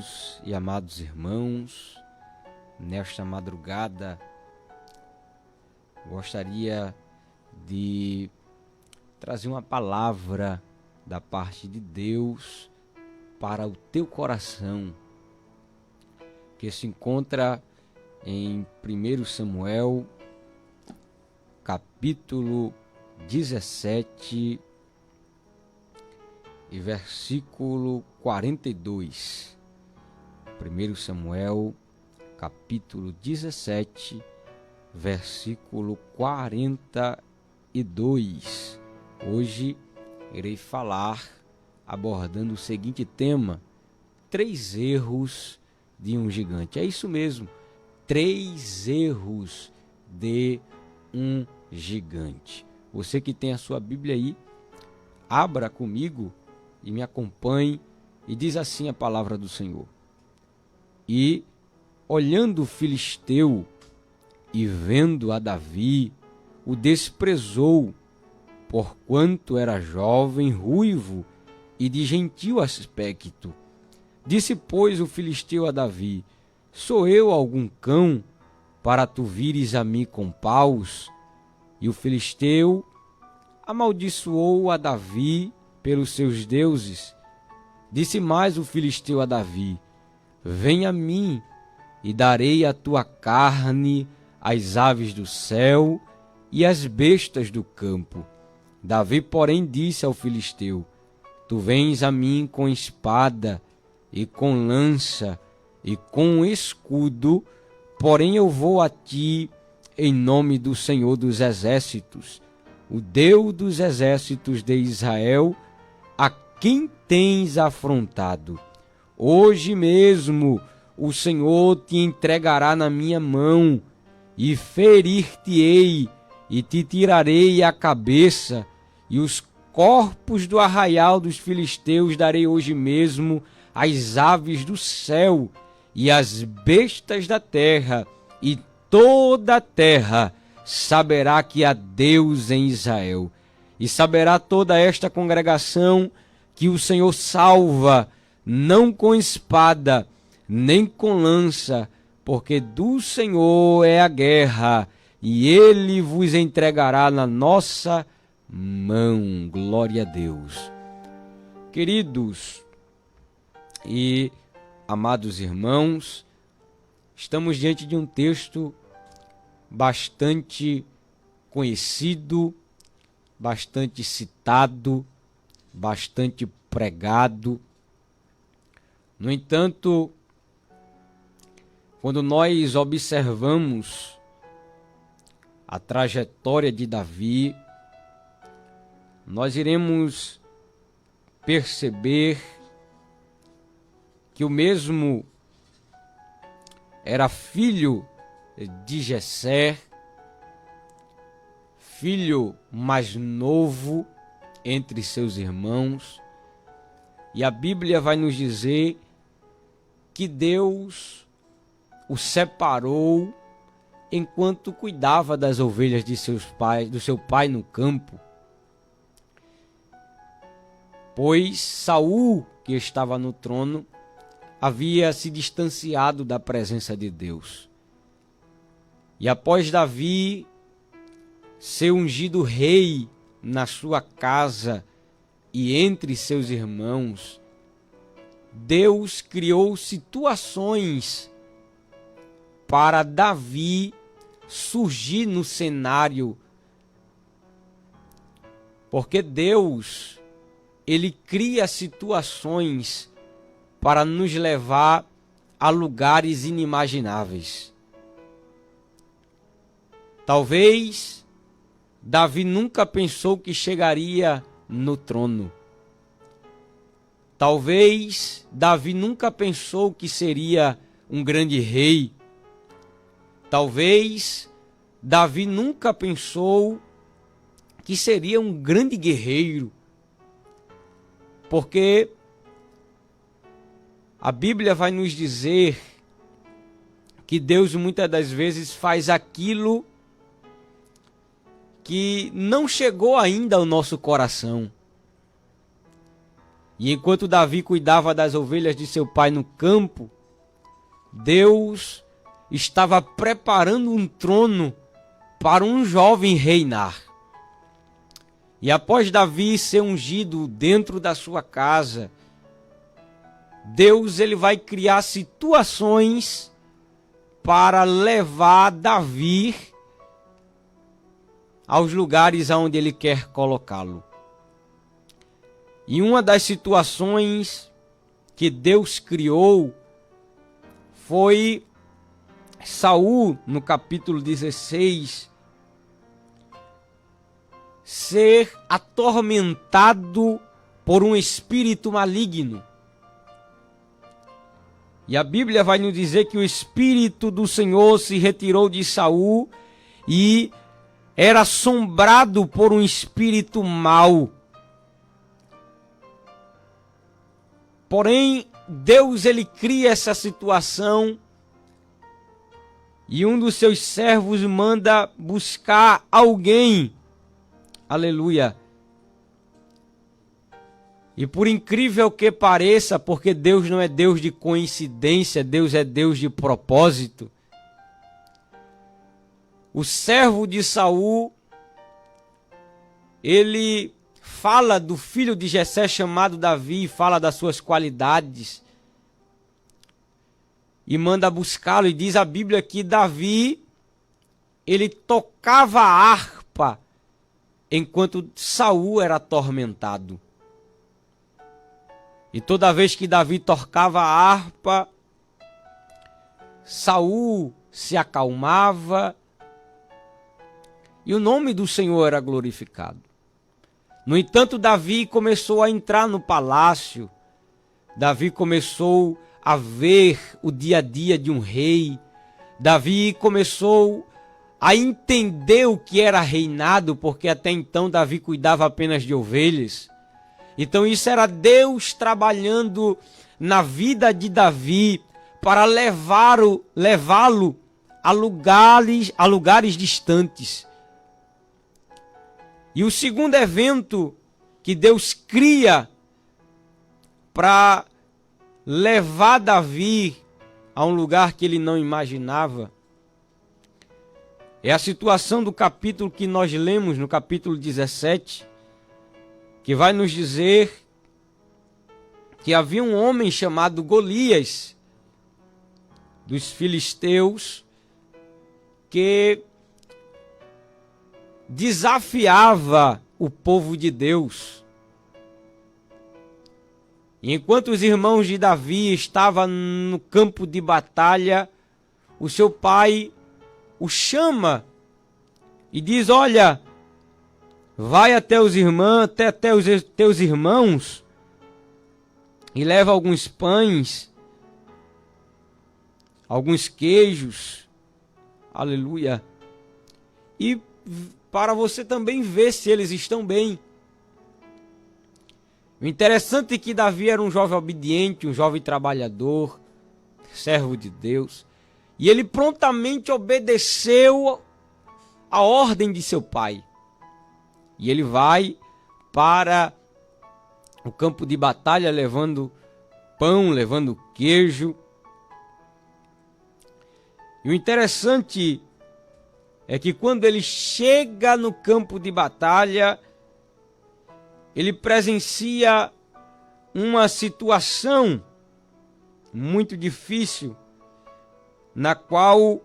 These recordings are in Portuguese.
queridos e amados irmãos, nesta madrugada gostaria de trazer uma palavra da parte de Deus para o teu coração, que se encontra em 1 Samuel, capítulo 17 e versículo 42. 1 Samuel, capítulo 17, versículo 42. Hoje irei falar abordando o seguinte tema: 3 erros de um gigante. É isso mesmo, 3 erros de um gigante. Você que tem a sua Bíblia aí, abra comigo e me acompanhe, e diz assim a palavra do Senhor: E olhando o filisteu e vendo a Davi, o desprezou, porquanto era jovem, ruivo e de gentil aspecto. Disse, pois, o filisteu a Davi: Sou eu algum cão, para tu vires a mim com paus? E o filisteu amaldiçoou a Davi pelos seus deuses. Disse mais o filisteu a Davi: Vem a mim, e darei a tua carne às aves do céu e às bestas do campo. Davi, porém, disse ao filisteu: Tu vens a mim com espada e com lança e com escudo, porém eu vou a ti em nome do Senhor dos Exércitos, o Deus dos exércitos de Israel, a quem tens afrontado. Hoje mesmo o Senhor te entregará na minha mão, e ferir-te-ei, e te tirarei a cabeça, e os corpos do arraial dos filisteus darei hoje mesmo às aves do céu e às bestas da terra, e toda a terra saberá que há Deus em Israel. E saberá toda esta congregação que o Senhor salva, não com espada, nem com lança, porque do Senhor é a guerra, e Ele vos entregará na nossa mão. Glória a Deus. Queridos e amados irmãos, estamos diante de um texto bastante conhecido, bastante citado, bastante pregado. No entanto, quando nós observamos a trajetória de Davi, nós iremos perceber que o mesmo era filho de Jessé, filho mais novo entre seus irmãos, e a Bíblia vai nos dizer que Deus o separou enquanto cuidava das ovelhas de do seu pai no campo. Pois Saul, que estava no trono, havia se distanciado da presença de Deus. E após Davi ser ungido rei na sua casa e entre seus irmãos, Deus criou situações para Davi surgir no cenário, porque Deus, Ele cria situações para nos levar a lugares inimagináveis. Talvez Davi nunca pensou que chegaria no trono. Talvez Davi nunca pensou que seria um grande rei. Talvez Davi nunca pensou que seria um grande guerreiro. Porque a Bíblia vai nos dizer que Deus muitas das vezes faz aquilo que não chegou ainda ao nosso coração. E enquanto Davi cuidava das ovelhas de seu pai no campo, Deus estava preparando um trono para um jovem reinar. E após Davi ser ungido dentro da sua casa, Deus ele vai criar situações para levar Davi aos lugares aonde ele quer colocá-lo. E uma das situações que Deus criou foi Saul, no capítulo 16, ser atormentado por um espírito maligno. E a Bíblia vai nos dizer que o Espírito do Senhor se retirou de Saul e era assombrado por um espírito mau. Porém, Deus ele cria essa situação e um dos seus servos manda buscar alguém. Aleluia. E por incrível que pareça, porque Deus não é Deus de coincidência, Deus é Deus de propósito. O servo de Saul, ele fala do filho de Jessé chamado Davi, fala das suas qualidades. E manda buscá-lo, e diz a Bíblia que Davi, ele tocava a harpa enquanto Saul era atormentado. E toda vez que Davi tocava a harpa, Saul se acalmava e o nome do Senhor era glorificado. No entanto, Davi começou a entrar no palácio. Davi começou a ver o dia a dia de um rei. Davi começou a entender o que era reinado, porque até então Davi cuidava apenas de ovelhas. Então isso era Deus trabalhando na vida de Davi para levá-lo a lugares distantes. E o segundo evento que Deus cria para levar Davi a um lugar que ele não imaginava é a situação do capítulo que nós lemos, no capítulo 17, que vai nos dizer que havia um homem chamado Golias, dos filisteus, que desafiava o povo de Deus. E enquanto os irmãos de Davi estavam no campo de batalha, o seu pai o chama e diz: olha, vai até os teus irmãos e leva alguns pães, alguns queijos, aleluia, e para você também ver se eles estão bem. O interessante é que Davi era um jovem obediente, um jovem trabalhador, servo de Deus, e ele prontamente obedeceu a ordem de seu pai. E ele vai para o campo de batalha levando pão, levando queijo. E o interessante é que quando ele chega no campo de batalha, ele presencia uma situação muito difícil, na qual,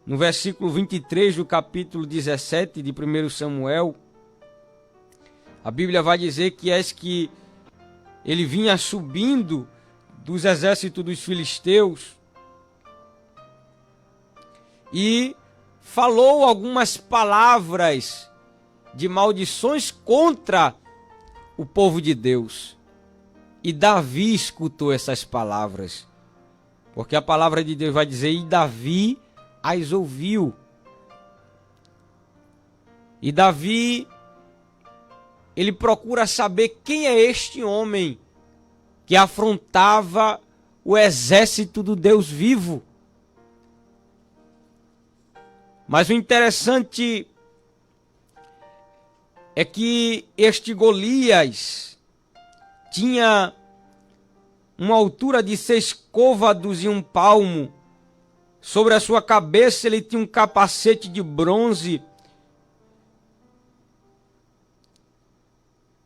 no versículo 23 do capítulo 17 de 1 Samuel, a Bíblia vai dizer que ele vinha subindo dos exércitos dos filisteus e falou algumas palavras de maldições contra o povo de Deus. E Davi escutou essas palavras, porque a palavra de Deus vai dizer: e Davi as ouviu. E Davi, ele procura saber quem é este homem que afrontava o exército do Deus vivo. Mas o interessante é que este Golias tinha uma altura de 6 côvados e 1 palmo. Sobre a sua cabeça ele tinha um capacete de bronze.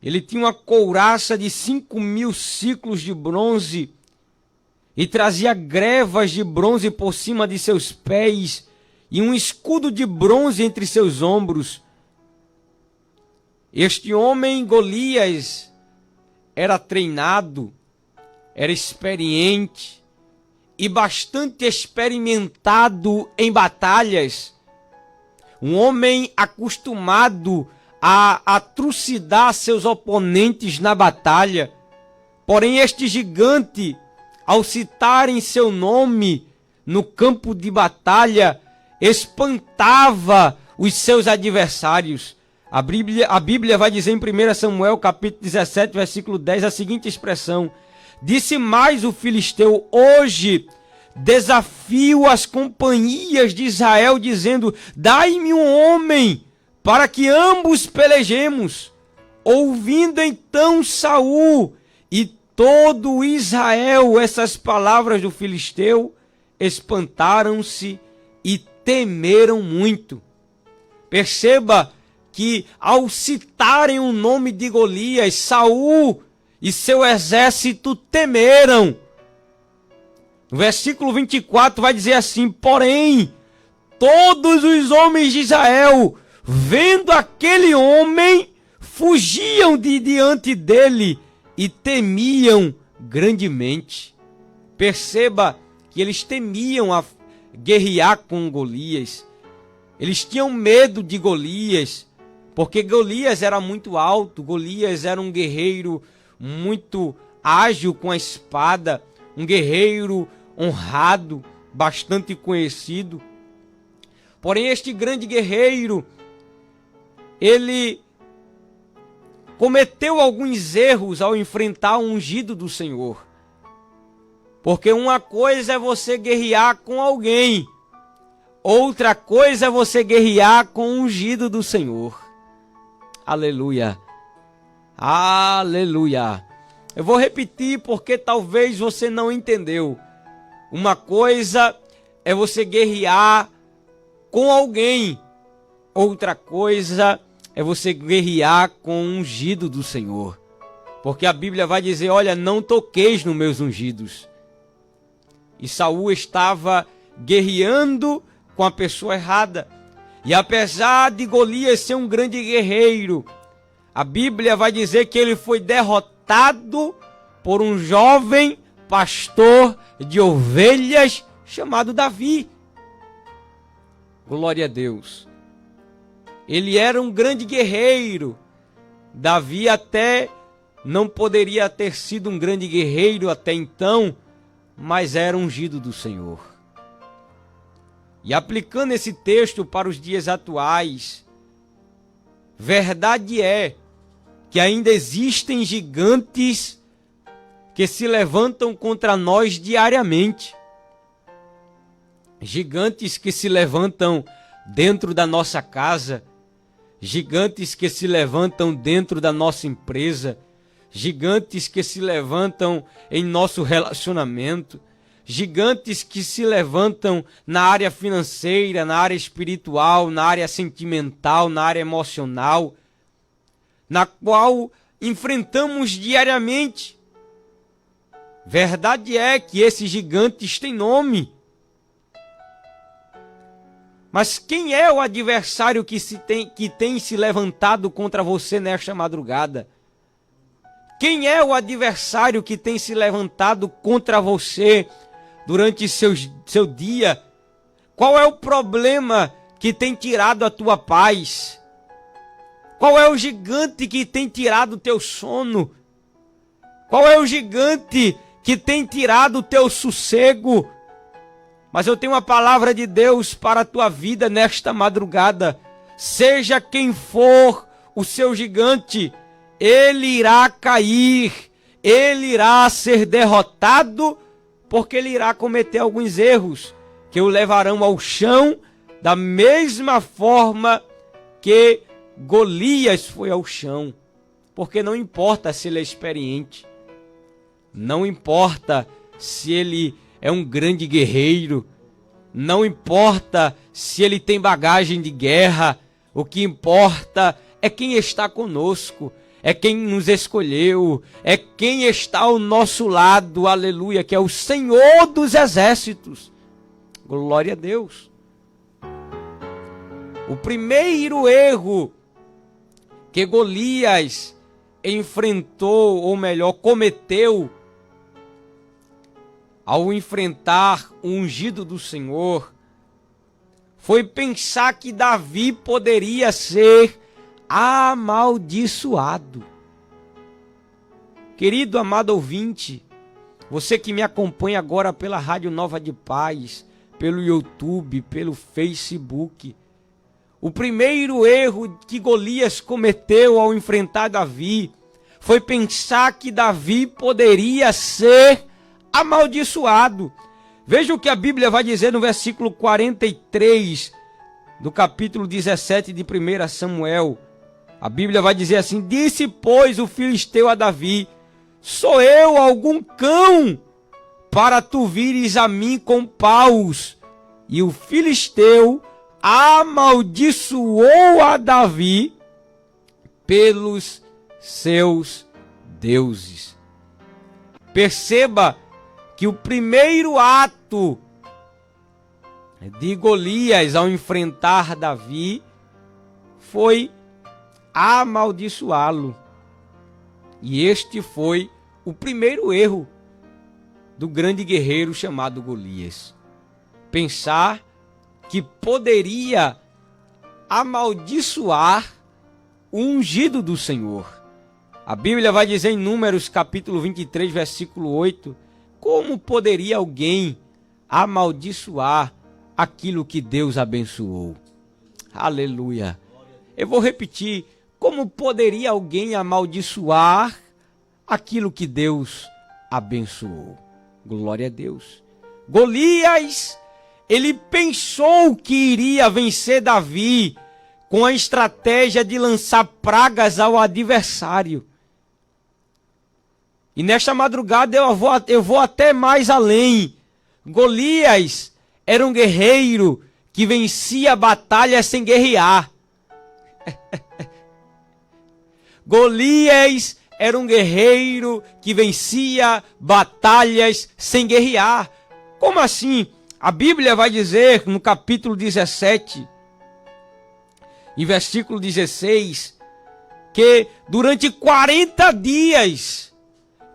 Ele tinha uma couraça de 5.000 ciclos de bronze e trazia grevas de bronze por cima de seus pés e um escudo de bronze entre seus ombros. Este homem, Golias, era treinado, era experiente e bastante experimentado em batalhas. Um homem acostumado a trucidar seus oponentes na batalha. Porém, este gigante, ao citarem seu nome no campo de batalha, espantava os seus adversários. A Bíblia vai dizer em 1 Samuel, capítulo 17, versículo 10, a seguinte expressão: disse mais o filisteu: hoje desafio as companhias de Israel, dizendo: dai-me um homem, para que ambos pelejemos. Ouvindo então Saul e todo Israel essas palavras do filisteu, espantaram-se e temeram muito. Perceba que ao citarem o nome de Golias, Saul e seu exército temeram. No versículo 24 vai dizer assim: porém, todos os homens de Israel, vendo aquele homem, fugiam de diante dele e temiam grandemente. Perceba que eles temiam a guerrear com Golias. Eles tinham medo de Golias, porque Golias era muito alto, Golias era um guerreiro muito ágil com a espada, um guerreiro honrado, bastante conhecido. Porém, este grande guerreiro, ele cometeu alguns erros ao enfrentar o ungido do Senhor. Porque uma coisa é você guerrear com alguém, outra coisa é você guerrear com o ungido do Senhor. Aleluia. Aleluia. Eu vou repetir porque talvez você não entendeu. Uma coisa é você guerrear com alguém, outra coisa é você guerrear com o ungido do Senhor. Porque a Bíblia vai dizer: olha, não toqueis nos meus ungidos. E Saul estava guerreando com a pessoa errada. E apesar de Golias ser um grande guerreiro, a Bíblia vai dizer que ele foi derrotado por um jovem pastor de ovelhas chamado Davi. Glória a Deus. Ele era um grande guerreiro. Davi até não poderia ter sido um grande guerreiro até então, mas era ungido do Senhor. E aplicando esse texto para os dias atuais, verdade é que ainda existem gigantes que se levantam contra nós diariamente. Gigantes que se levantam dentro da nossa casa, gigantes que se levantam dentro da nossa empresa, gigantes que se levantam em nosso relacionamento, gigantes que se levantam na área financeira, na área espiritual, na área sentimental, na área emocional, na qual enfrentamos diariamente. Verdade é que esses gigantes têm nome. Mas quem é o adversário que tem se levantado contra você nesta madrugada? Quem é o adversário que tem se levantado contra você durante seu dia? Qual é o problema que tem tirado a tua paz? Qual é o gigante que tem tirado o teu sono? Qual é o gigante que tem tirado o teu sossego? Mas eu tenho uma palavra de Deus para a tua vida nesta madrugada. Seja quem for o seu gigante, ele irá cair, ele irá ser derrotado, porque ele irá cometer alguns erros que o levarão ao chão, da mesma forma que Golias foi ao chão. Porque não importa se ele é experiente, Não importa se ele é um grande guerreiro, não importa se ele tem bagagem de guerra, o que importa é quem está conosco, é quem nos escolheu, é quem está ao nosso lado, aleluia, que é o Senhor dos Exércitos. Glória a Deus. O primeiro erro que Golias enfrentou, ou melhor, cometeu, ao enfrentar o ungido do Senhor, foi pensar que Davi poderia ser amaldiçoado. Querido amado ouvinte, você que me acompanha agora pela Rádio Nova de Paz, pelo YouTube, pelo Facebook, o primeiro erro que Golias cometeu ao enfrentar Davi foi pensar que Davi poderia ser amaldiçoado. Veja o que a Bíblia vai dizer no versículo 43 do capítulo 17 de 1 Samuel. A Bíblia vai dizer assim: disse, pois, o filisteu a Davi: sou eu algum cão para tu vires a mim com paus? E o filisteu amaldiçoou a Davi pelos seus deuses. Perceba que o primeiro ato de Golias ao enfrentar Davi foi amaldiçoá-lo. E este foi o primeiro erro do grande guerreiro chamado Golias. Pensar que poderia amaldiçoar o ungido do Senhor. A Bíblia vai dizer em Números capítulo 23, versículo 8, como poderia alguém amaldiçoar aquilo que Deus abençoou? Aleluia. Eu vou repetir, como poderia alguém amaldiçoar aquilo que Deus abençoou? Glória a Deus. Golias, ele pensou que iria vencer Davi com a estratégia de lançar pragas ao adversário. E nesta madrugada eu vou até mais além. Golias era um guerreiro que vencia batalhas sem guerrear. Golias era um guerreiro que vencia batalhas sem guerrear. Como assim? A Bíblia vai dizer no capítulo 17, em versículo 16, que durante 40 dias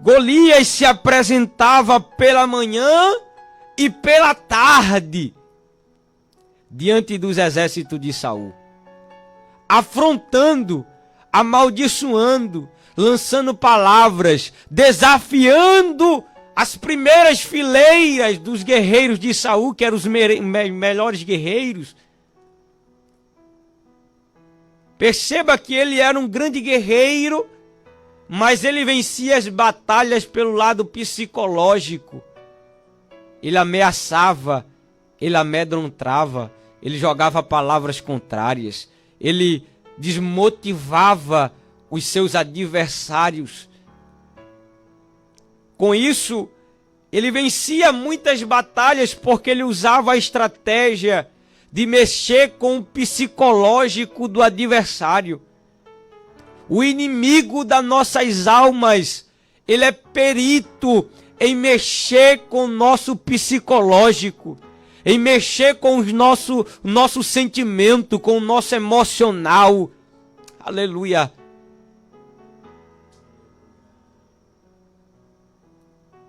Golias se apresentava pela manhã e pela tarde diante dos exércitos de Saul, afrontando, amaldiçoando, lançando palavras, desafiando as primeiras fileiras dos guerreiros de Saul, que eram os melhores guerreiros. Perceba que ele era um grande guerreiro, mas ele vencia as batalhas pelo lado psicológico. Ele ameaçava, ele amedrontava, ele jogava palavras contrárias, ele desmotivava os seus adversários. Com isso, ele vencia muitas batalhas porque ele usava a estratégia de mexer com o psicológico do adversário. O inimigo das nossas almas, ele é perito em mexer com o nosso psicológico, em mexer com o nosso sentimento, com o nosso emocional. Aleluia.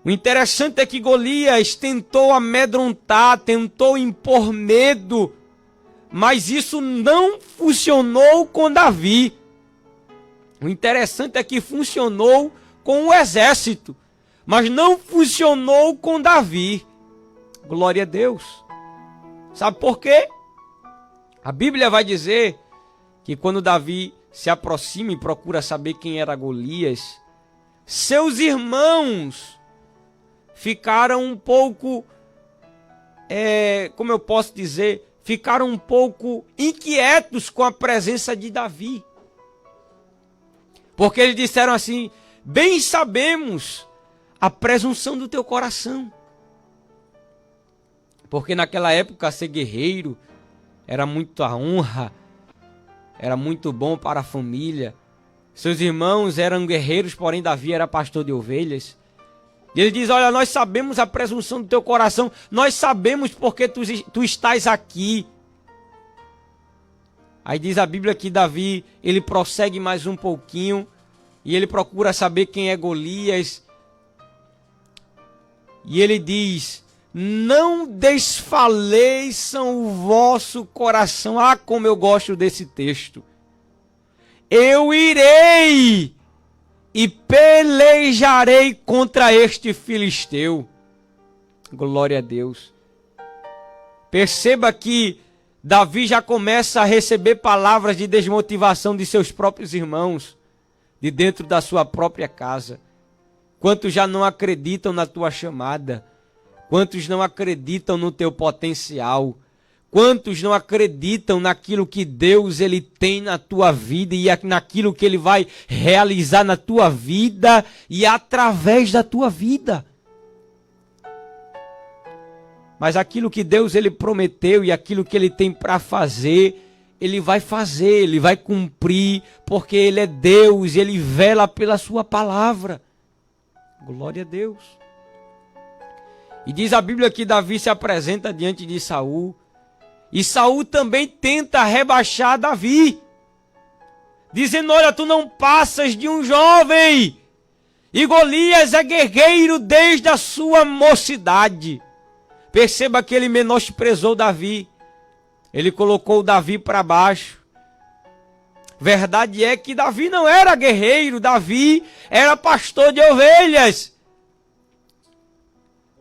O interessante é que Golias tentou amedrontar, tentou impor medo, mas isso não funcionou com Davi. O interessante é que funcionou com o exército, mas não funcionou com Davi. Glória a Deus. Sabe por quê? A Bíblia vai dizer que quando Davi se aproxima e procura saber quem era Golias, seus irmãos ficaram um pouco, como eu posso dizer, ficaram um pouco inquietos com a presença de Davi. Porque eles disseram assim: bem sabemos a presunção do teu coração. Porque naquela época ser guerreiro era muita honra, era muito bom para a família. Seus irmãos eram guerreiros, porém Davi era pastor de ovelhas. E ele diz, olha, nós sabemos a presunção do teu coração, nós sabemos porque tu estás aqui. Aí diz a Bíblia que Davi, ele prossegue mais um pouquinho, e ele procura saber quem é Golias. E ele diz, não desfaleçam o vosso coração. Ah, como eu gosto desse texto. Eu irei e pelejarei contra este filisteu. Glória a Deus. Perceba que Davi já começa a receber palavras de desmotivação de seus próprios irmãos, de dentro da sua própria casa. Quantos já não acreditam na tua chamada? Quantos não acreditam no teu potencial? Quantos não acreditam naquilo que Deus ele tem na tua vida e naquilo que ele vai realizar na tua vida e através da tua vida? Mas aquilo que Deus ele prometeu e aquilo que ele tem para fazer, ele vai fazer, ele vai cumprir, porque ele é Deus, ele vela pela sua palavra. Glória a Deus. E diz a Bíblia que Davi se apresenta diante de Saul. E Saul também tenta rebaixar Davi, dizendo, olha, tu não passas de um jovem. E Golias é guerreiro desde a sua mocidade. Perceba que ele menosprezou Davi. Ele colocou Davi para baixo. Verdade é que Davi não era guerreiro, Davi era pastor de ovelhas.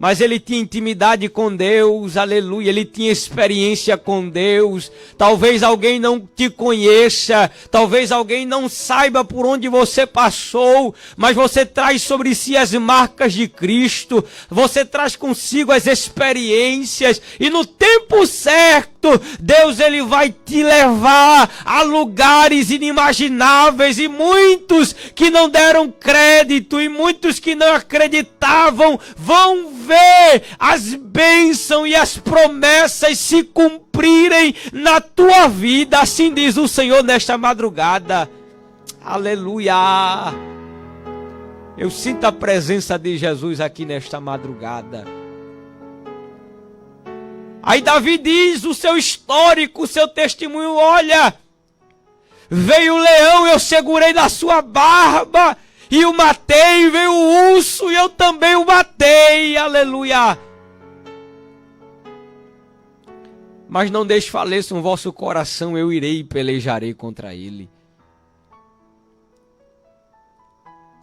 Mas ele tinha intimidade com Deus, aleluia, ele tinha experiência com Deus. Talvez alguém não te conheça, talvez alguém não saiba por onde você passou, mas você traz sobre si as marcas de Cristo, você traz consigo as experiências, e no tempo certo, Deus ele vai te levar a lugares inimagináveis, e muitos que não deram crédito, e muitos que não acreditavam, vão ver as bênçãos e as promessas se cumprirem na tua vida, assim diz o Senhor nesta madrugada. Aleluia! Eu sinto a presença de Jesus aqui nesta madrugada. Aí Davi diz o seu histórico, o seu testemunho, olha, veio o leão, eu segurei na sua barba, e o matei, veio o urso e eu também o matei, aleluia. Mas não desfaleçam o vosso coração, eu irei e pelejarei contra ele.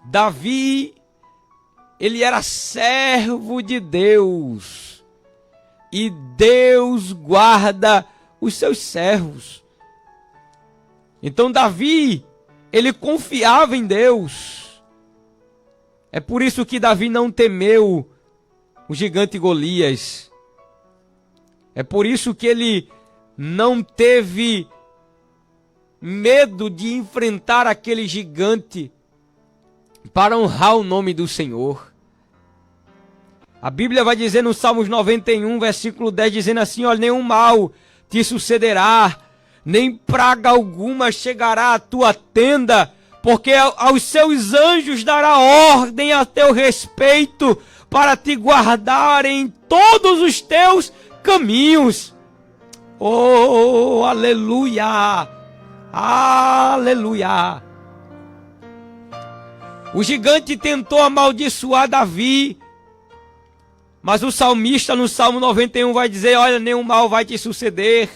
Davi, ele era servo de Deus, e Deus guarda os seus servos. Então Davi, ele confiava em Deus. É por isso que Davi não temeu o gigante Golias. É por isso que ele não teve medo de enfrentar aquele gigante para honrar o nome do Senhor. A Bíblia vai dizer no Salmos 91, versículo 10, dizendo assim, olha, nenhum mal te sucederá, nem praga alguma chegará à tua tenda, porque aos seus anjos dará ordem a teu respeito, para te guardar em todos os teus caminhos. Oh, aleluia! Aleluia! O gigante tentou amaldiçoar Davi, mas o salmista no Salmo 91 vai dizer, olha, nenhum mal vai te suceder,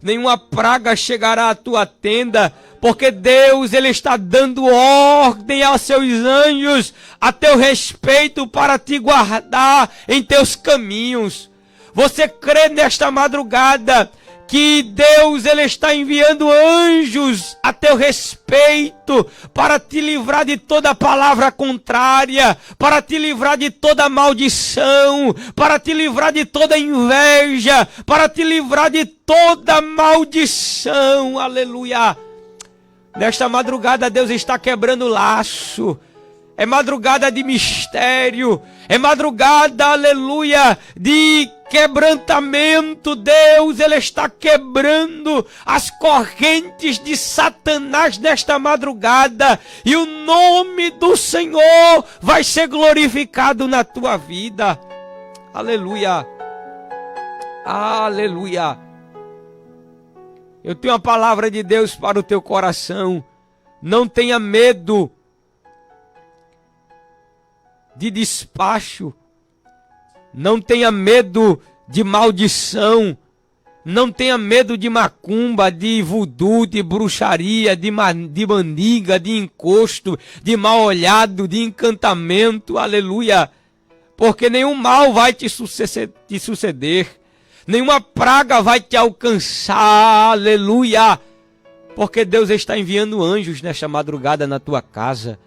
nenhuma praga chegará à tua tenda, porque Deus ele está dando ordem aos seus anjos a teu respeito para te guardar em teus caminhos. Você crê nesta madrugada que Deus ele está enviando anjos a teu respeito para te livrar de toda palavra contrária, para te livrar de toda maldição, para te livrar de toda inveja, para te livrar de toda maldição. Aleluia! Nesta madrugada Deus está quebrando laço. É madrugada de mistério. É madrugada, aleluia, de quebrantamento. Deus, Ele está quebrando as correntes de Satanás nesta madrugada. E o nome do Senhor vai ser glorificado na tua vida. Aleluia. Aleluia. Eu tenho a palavra de Deus para o teu coração. Não tenha medo de despacho. Não tenha medo de maldição. Não tenha medo de macumba, de voodoo, de bruxaria, de mandiga, de encosto, de mal olhado, de encantamento. Aleluia. Porque nenhum mal vai te suceder. Nenhuma praga vai te alcançar. Aleluia. Porque Deus está enviando anjos nesta madrugada na tua casa.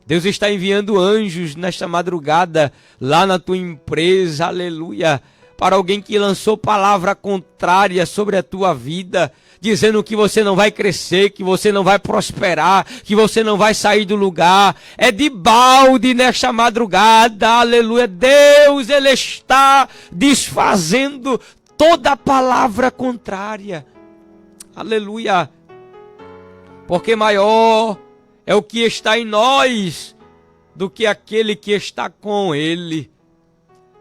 Deus está enviando anjos nesta madrugada lá na tua empresa, aleluia, para alguém que lançou palavra contrária sobre a tua vida, dizendo que você não vai crescer, que você não vai prosperar, que você não vai sair do lugar. É de balde nesta madrugada, aleluia. Deus, Ele está desfazendo toda palavra contrária, aleluia, porque maior é o que está em nós do que aquele que está com Ele.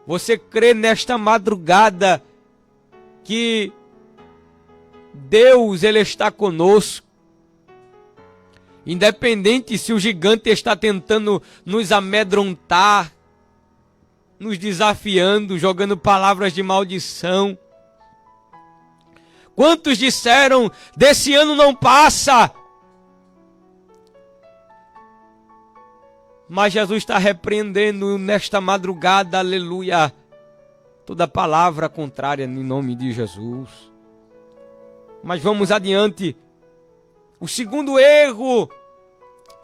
Você crê nesta madrugada que Deus, Ele está conosco? Independente se o gigante está tentando nos amedrontar, nos desafiando, jogando palavras de maldição. Quantos disseram, desse ano não passa? Mas Jesus está repreendendo nesta madrugada, aleluia, toda palavra contrária em nome de Jesus. Mas vamos adiante. O segundo erro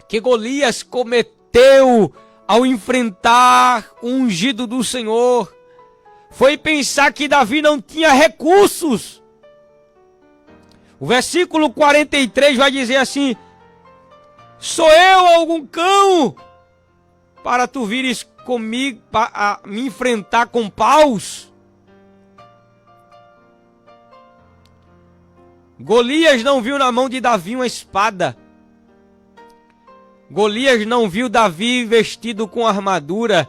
que Golias cometeu ao enfrentar o ungido do Senhor foi pensar que Davi não tinha recursos. O versículo 43 vai dizer assim: sou eu algum cão para tu vires comigo a me enfrentar com paus? Golias não viu na mão de Davi uma espada. Golias não viu Davi vestido com armadura.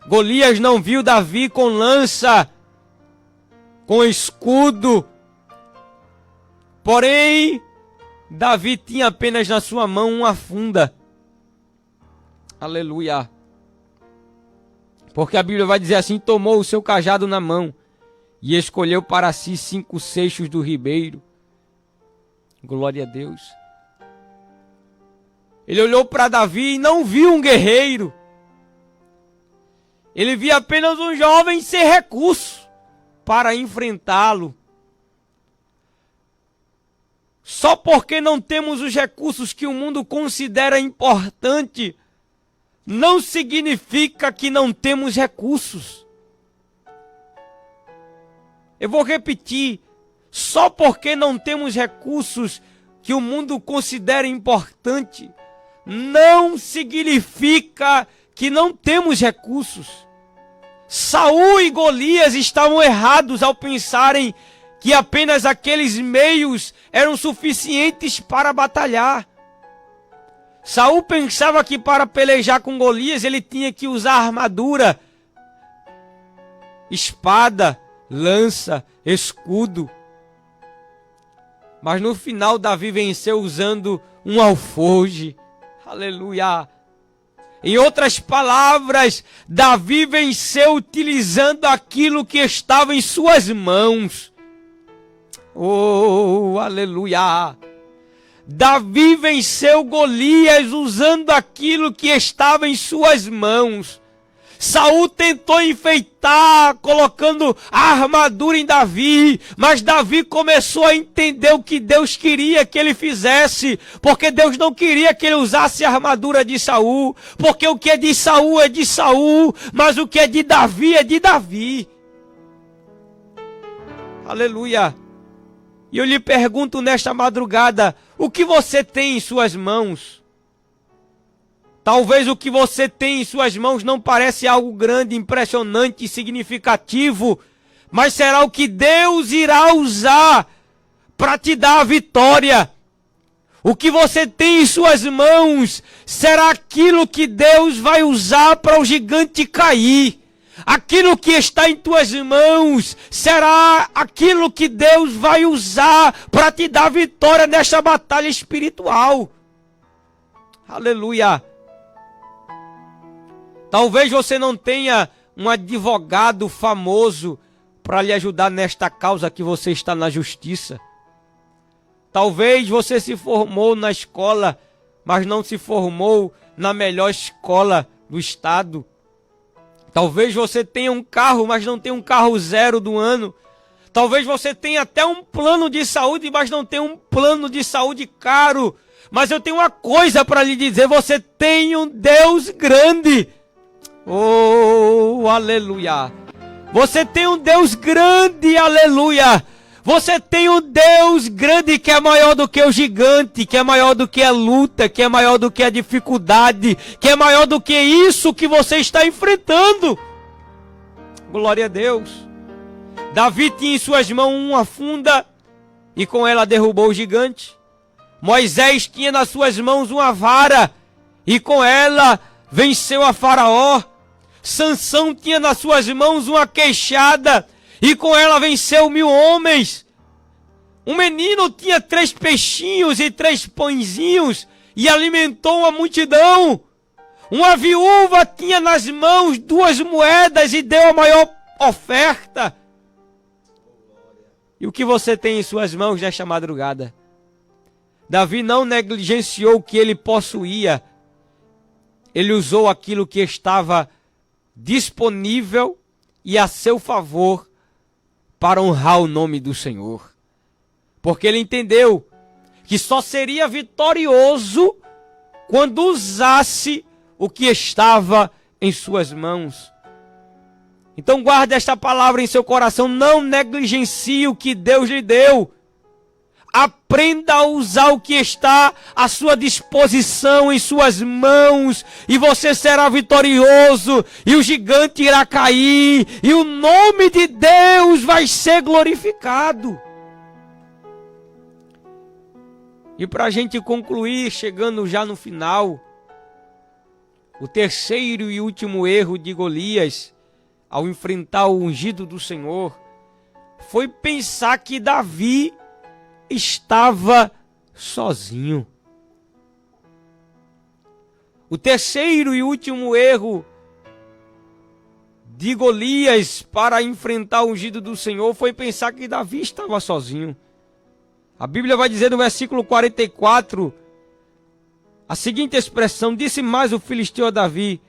Golias não viu Davi com lança, com escudo. Porém, Davi tinha apenas na sua mão uma funda. Aleluia. Porque a Bíblia vai dizer assim: tomou o seu cajado na mão e escolheu para si 5 seixos do ribeiro. Glória a Deus. Ele olhou para Davi e não viu um guerreiro. Ele via apenas um jovem sem recurso para enfrentá-lo. Só porque não temos os recursos que o mundo considera importante, não significa que não temos recursos. Eu vou repetir. Só porque não temos recursos que o mundo considera importante, não significa que não temos recursos. Saul e Golias estavam errados ao pensarem que apenas aqueles meios eram suficientes para batalhar. Saul pensava que para pelejar com Golias ele tinha que usar armadura, espada, lança, escudo. Mas no final Davi venceu usando um alforje. Aleluia. Em outras palavras, Davi venceu utilizando aquilo que estava em suas mãos. Oh, aleluia. Davi venceu Golias usando aquilo que estava em suas mãos. Saul tentou enfeitar, colocando a armadura em Davi, mas Davi começou a entender o que Deus queria que ele fizesse, porque Deus não queria que ele usasse a armadura de Saul, porque o que é de Saul, mas o que é de Davi é de Davi. Aleluia. E eu lhe pergunto nesta madrugada, o que você tem em suas mãos? Talvez o que você tem em suas mãos não parece algo grande, impressionante e significativo, mas será o que Deus irá usar para te dar a vitória. O que você tem em suas mãos será aquilo que Deus vai usar para o gigante cair. Aquilo que está em tuas mãos será aquilo que Deus vai usar para te dar vitória nesta batalha espiritual. Aleluia! Talvez você não tenha um advogado famoso para lhe ajudar nesta causa que você está na justiça. Talvez você se formou na escola, mas não se formou na melhor escola do estado. Talvez você tenha um carro, mas não tenha um carro zero do ano. Talvez você tenha até um plano de saúde, mas não tenha um plano de saúde caro. Mas eu tenho uma coisa para lhe dizer, você tem um Deus grande. Oh, aleluia. Você tem um Deus grande, aleluia. Você tem um Deus grande que é maior do que o gigante, que é maior do que a luta, que é maior do que a dificuldade, que é maior do que isso que você está enfrentando. Glória a Deus. Davi tinha em suas mãos uma funda e com ela derrubou o gigante. Moisés tinha nas suas mãos uma vara e com ela venceu a Faraó. Sansão tinha nas suas mãos uma queixada e com ela venceu 1000 homens. Um menino tinha 3 peixinhos e 3 pãezinhos e alimentou uma multidão. Uma viúva tinha nas mãos 2 moedas e deu a maior oferta. E o que você tem em suas mãos nesta madrugada? Davi não negligenciou o que ele possuía. Ele usou aquilo que estava disponível e a seu favor para honrar o nome do Senhor. Porque ele entendeu que só seria vitorioso quando usasse o que estava em suas mãos. Então guarde esta palavra em seu coração, não negligencie o que Deus lhe deu. Aprenda a usar o que está à sua disposição, em suas mãos, e você será vitorioso, e o gigante irá cair, e o nome de Deus vai ser glorificado. E para a gente concluir, chegando já no final, o terceiro e último erro de Golias, ao enfrentar o ungido do Senhor, foi pensar que Davi estava sozinho. O terceiro e último erro de Golias para enfrentar o ungido do Senhor foi pensar que Davi estava sozinho. A Bíblia vai dizer no versículo 44 a seguinte expressão: disse mais o filisteu a Davi: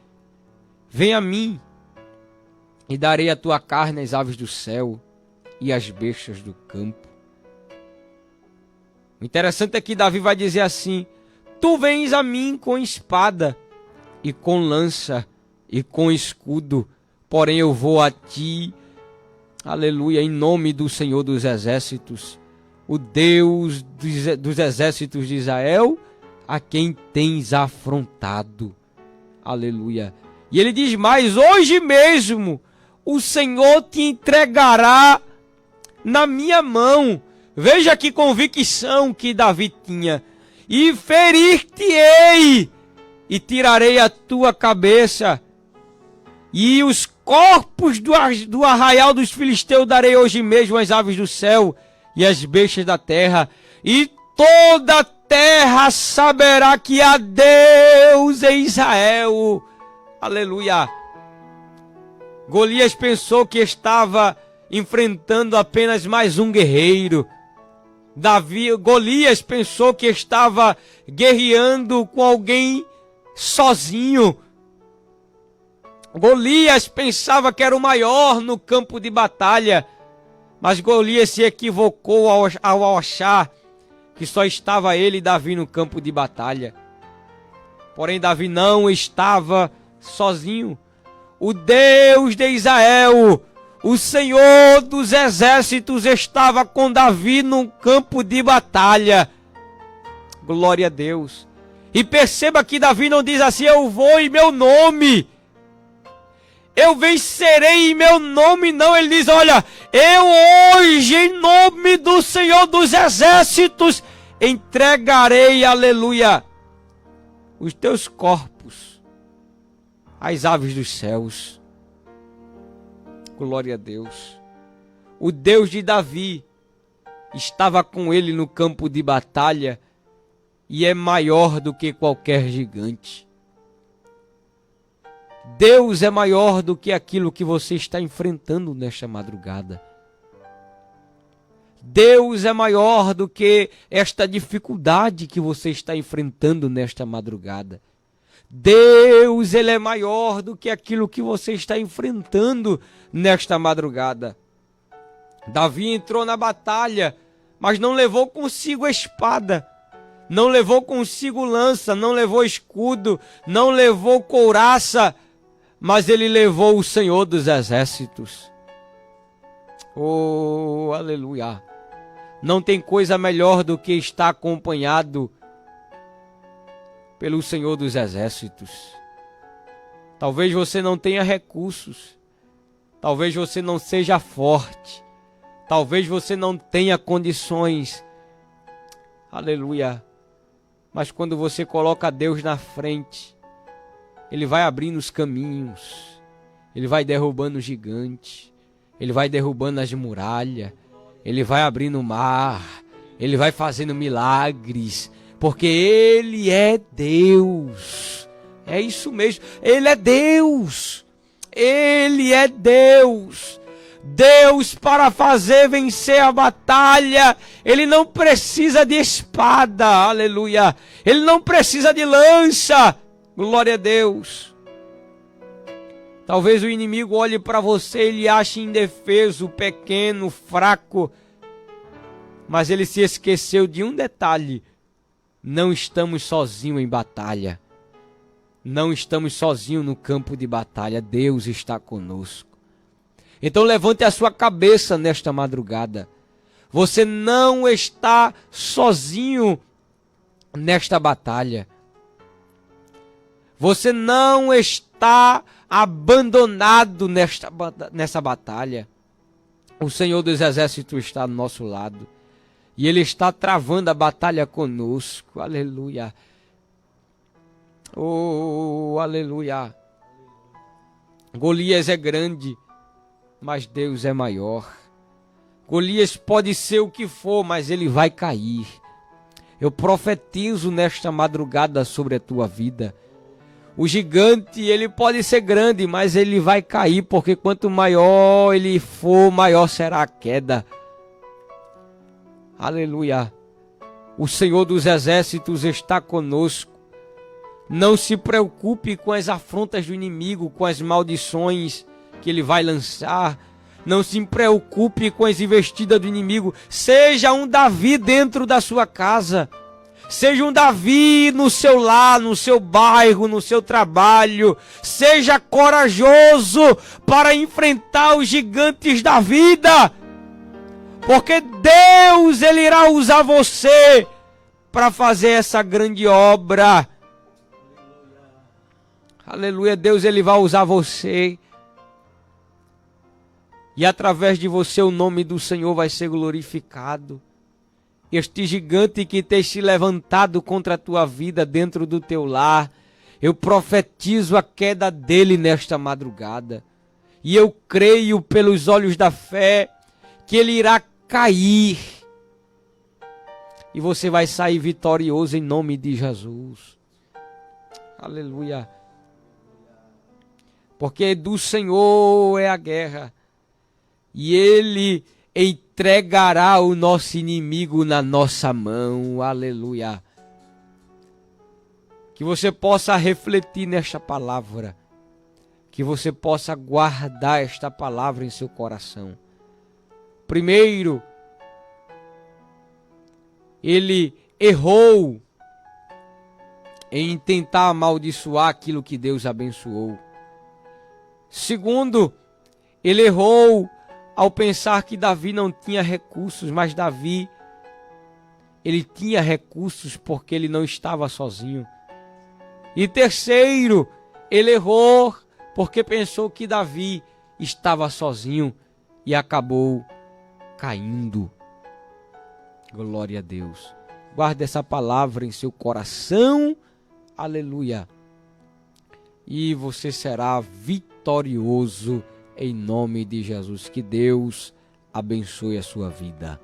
vem a mim e darei a tua carne às aves do céu e às bestas do campo. O interessante é que Davi vai dizer assim: tu vens a mim com espada e com lança e com escudo, porém eu vou a ti, aleluia, em nome do Senhor dos exércitos, o Deus dos exércitos de Israel, a quem tens afrontado. Aleluia. E ele diz mais: hoje mesmo o Senhor te entregará na minha mão. Veja que convicção que Davi tinha. E ferir-te-ei, e tirarei a tua cabeça, e os corpos do arraial dos filisteus darei hoje mesmo às aves do céu e às bestas da terra, e toda a terra saberá que há Deus em Israel. Aleluia. Golias pensou que estava enfrentando apenas mais um guerreiro. Golias pensou que estava guerreando com alguém sozinho. Golias pensava que era o maior no campo de batalha, mas Golias se equivocou ao achar que só estava ele e Davi no campo de batalha. Porém, Davi não estava sozinho. O Deus de Israel, o Senhor dos exércitos, estava com Davi num campo de batalha. Glória a Deus. E perceba que Davi não diz assim: eu vou em meu nome, eu vencerei em meu nome. Não, ele diz: olha, eu hoje, em nome do Senhor dos Exércitos, entregarei, aleluia, os teus corpos às aves dos céus. Glória a Deus. O Deus de Davi estava com ele no campo de batalha e é maior do que qualquer gigante. Deus é maior do que aquilo que você está enfrentando nesta madrugada. Deus é maior do que esta dificuldade que você está enfrentando nesta madrugada. Deus, ele é maior do que aquilo que você está enfrentando nesta madrugada. Davi entrou na batalha, mas não levou consigo a espada, não levou consigo lança, não levou escudo, não levou couraça, mas ele levou o Senhor dos Exércitos. Oh, aleluia! Não tem coisa melhor do que estar acompanhado pelo Senhor dos Exércitos. Talvez você não tenha recursos, talvez você não seja forte, talvez você não tenha condições, aleluia, mas quando você coloca Deus na frente, Ele vai abrindo os caminhos, Ele vai derrubando o gigante, Ele vai derrubando as muralhas, Ele vai abrindo o mar, Ele vai fazendo milagres, porque Ele é Deus. É isso mesmo, Ele é Deus, Ele é Deus. Deus, para fazer vencer a batalha, Ele não precisa de espada, aleluia, Ele não precisa de lança, glória a Deus. Talvez o inimigo olhe para você e ele ache indefeso, pequeno, fraco, mas ele se esqueceu de um detalhe: não estamos sozinhos em batalha, não estamos sozinhos no campo de batalha, Deus está conosco. Então levante a sua cabeça nesta madrugada. Você não está sozinho nesta batalha. Você não está abandonado nessa batalha. O Senhor dos Exércitos está do nosso lado. E Ele está travando a batalha conosco. Aleluia. Oh, aleluia. Golias é grande, mas Deus é maior. Golias pode ser o que for, mas ele vai cair. Eu profetizo nesta madrugada sobre a tua vida. O gigante, ele pode ser grande, mas ele vai cair, porque quanto maior ele for, maior será a queda. Aleluia. O Senhor dos Exércitos está conosco. Não se preocupe com as afrontas do inimigo, com as maldições que ele vai lançar. Não se preocupe com as investidas do inimigo. Seja um Davi dentro da sua casa. Seja um Davi no seu lar, no seu bairro, no seu trabalho. Seja corajoso para enfrentar os gigantes da vida. Porque Deus, Ele irá usar você para fazer essa grande obra. Aleluia, Deus, Ele vai usar você. E através de você o nome do Senhor vai ser glorificado. Este gigante que tem se levantado contra a tua vida dentro do teu lar, eu profetizo a queda dele nesta madrugada. E eu creio pelos olhos da fé que ele irá cair. E você vai sair vitorioso em nome de Jesus. Aleluia. Porque do Senhor é a guerra. E Ele entregará o nosso inimigo na nossa mão. Aleluia. Que você possa refletir nesta palavra. Que você possa guardar esta palavra em seu coração. Primeiro, ele errou em tentar amaldiçoar aquilo que Deus abençoou. Segundo, ele errou ao pensar que Davi não tinha recursos, mas Davi, ele tinha recursos porque ele não estava sozinho. E terceiro, ele errou porque pensou que Davi estava sozinho e acabou caindo. Glória a Deus. Guarde essa palavra em seu coração. Aleluia. E você será vitorioso em nome de Jesus. Que Deus abençoe a sua vida.